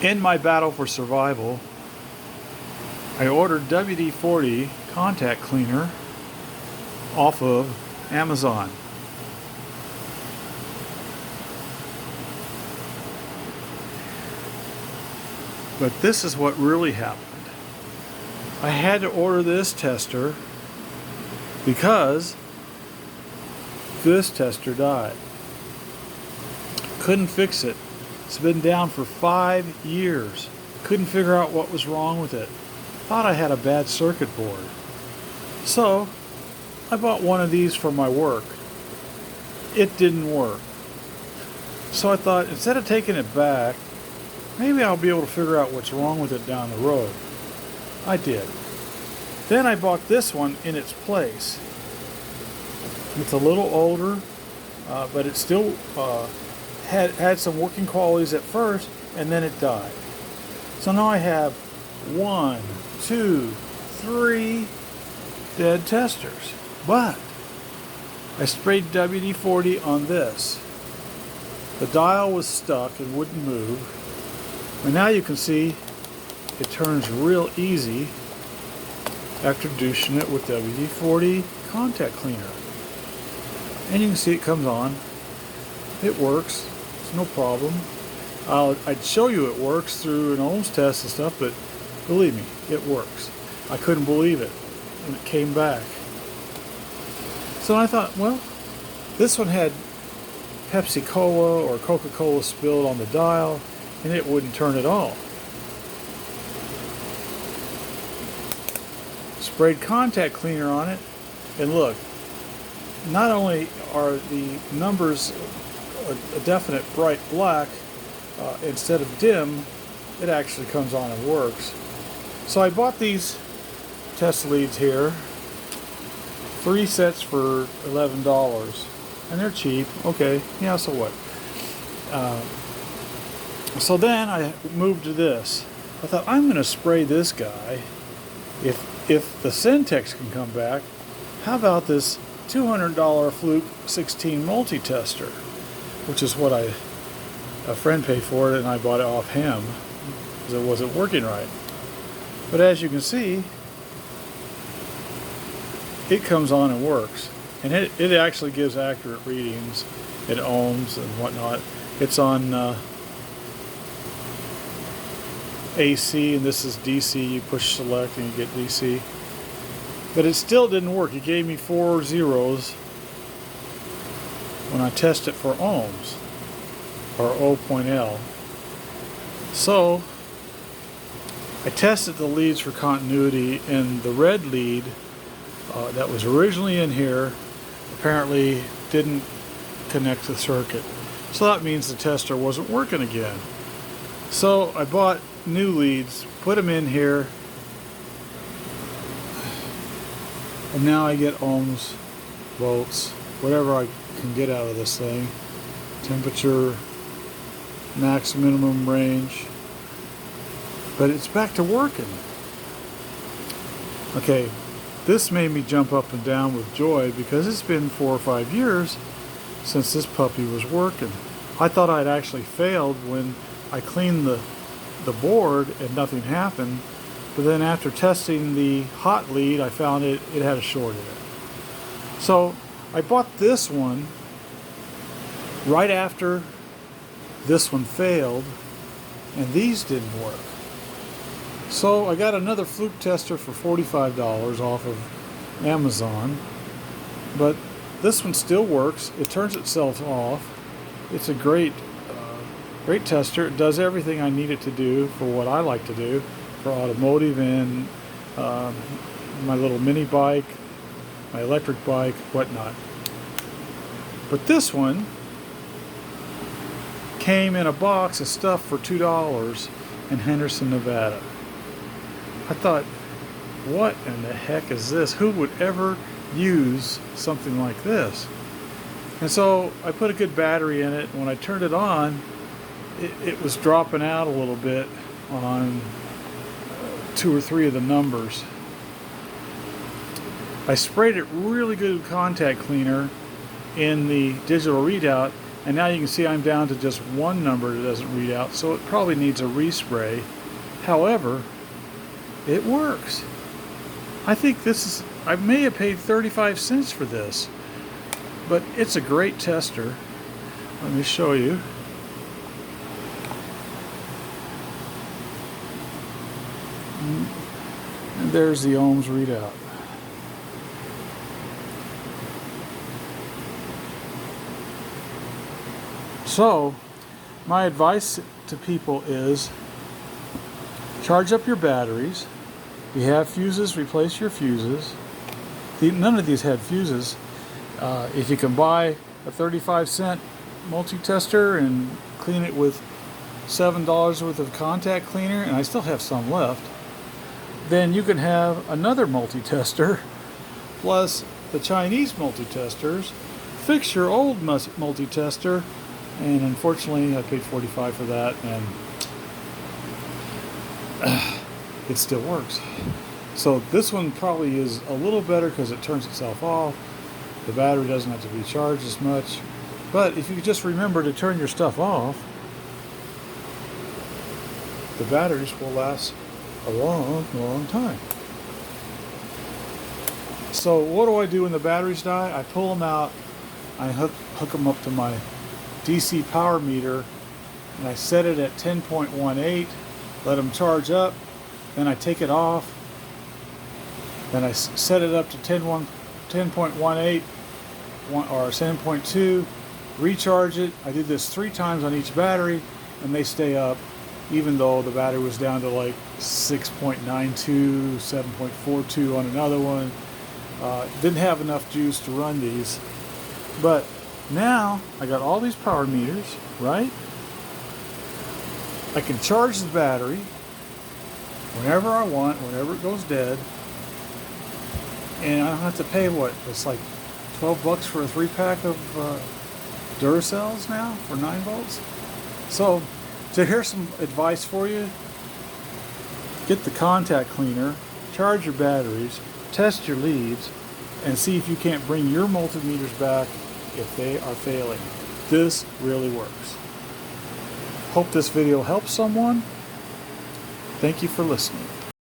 In my battle for survival, I ordered WD-40 contact cleaner off of Amazon. But this is what really happened. I had to order this tester because this tester died. Couldn't fix it. It's been down for 5 years. Couldn't figure out what was wrong with it. Thought I had a bad circuit board. So I bought one of these for my work. It didn't work. So I thought, instead of taking it back, maybe I'll be able to figure out what's wrong with it down the road. I did. Then I bought this one in its place. It's a little older, but it still had some working qualities at first, and then it died. So now I have 1, 2, 3 dead testers. But I sprayed WD-40 on this. The dial was stuck and wouldn't move. And now you can see it turns real easy after douching it with WD-40 contact cleaner. And you can see it comes on. It works. It's no problem. I'd show you it works through an ohms test and stuff, but believe me, it works. I couldn't believe it when it came back. So I thought, well, this one had Pepsi-Cola or Coca-Cola spilled on the dial, and it wouldn't turn at all. Sprayed contact cleaner on it, and look, not only are the numbers a definite bright black, instead of dim, it actually comes on and works. So I bought these test leads here, 3 sets for $11, and they're cheap. Okay, yeah, so what? So then I moved to this. I thought, I'm going to spray this guy. If the Syntex can come back, how about this $200 Fluke 16 multi-tester, which is what a friend paid for it, and I bought it off him because it wasn't working right. But as you can see, it comes on and works, and it actually gives accurate readings in ohms and whatnot. It's on AC, and this is DC. You push select and you get DC. But it still didn't work. It gave me 4 zeros when I tested for ohms, or O.L. So I tested the leads for continuity, and the red lead that was originally in here apparently didn't connect to the circuit. So that means the tester wasn't working again. So I bought new leads, put them in here, and now I get ohms, volts, whatever I can get out of this thing, temperature, max minimum range, but it's back to working. Okay, this made me jump up and down with joy because it's been 4 or 5 years since this puppy was working. I thought I'd actually failed when I cleaned the board and nothing happened, but then after testing the hot lead, I found it had a short in it. So I bought this one right after this one failed, and these didn't work. So I got another Fluke tester for $45 off of Amazon, but this one still works. It turns itself off. It's a great tester. It does everything I need it to do for what I like to do for automotive and my little mini bike, my electric bike, whatnot. But this one came in a box of stuff for $2 in Henderson, Nevada. I thought, what in the heck is this? Who would ever use something like this? And so I put a good battery in it. When I turned it on, it was dropping out a little bit on 2 or 3 of the numbers. I sprayed it really good with contact cleaner in the digital readout, And now you can see I'm down to just one number that doesn't read out, so it probably needs a respray. However, it works. I think I may have paid 35 cents for this, but it's a great tester. Let me show you. And there's the ohms readout. So, my advice to people is charge up your batteries. If you have fuses, replace your fuses. None of these had fuses. If you can buy a 35-cent multi-tester and clean it with $7 worth of contact cleaner, and I still have some left, then you can have another multi-tester plus the Chinese multi-testers. Fix your old multi-tester, and unfortunately I paid $45 for that, and it still works. So this one probably is a little better because it turns itself off. The battery doesn't have to be charged as much. But if you just remember to turn your stuff off, the batteries will last a long, long time. So what do I do when the batteries die? I pull them out, I hook them up to my DC power meter, and I set it at 10.18, let them charge up, then I take it off, then I set it up to 10.18 or 7.2, recharge it. I did this 3 times on each battery, and they stay up even though the battery was down to like 6.92, 7.42 on another one. Didn't have enough juice to run these. But now I got all these power meters, right? I can charge the battery whenever I want, whenever it goes dead. And I don't have to pay what? It's like $12 for a 3-pack of Duracells now for 9 volts. So here's some advice for you. Get the contact cleaner, charge your batteries, test your leads, and see if you can't bring your multimeters back if they are failing. This really works. Hope this video helps someone. Thank you for listening.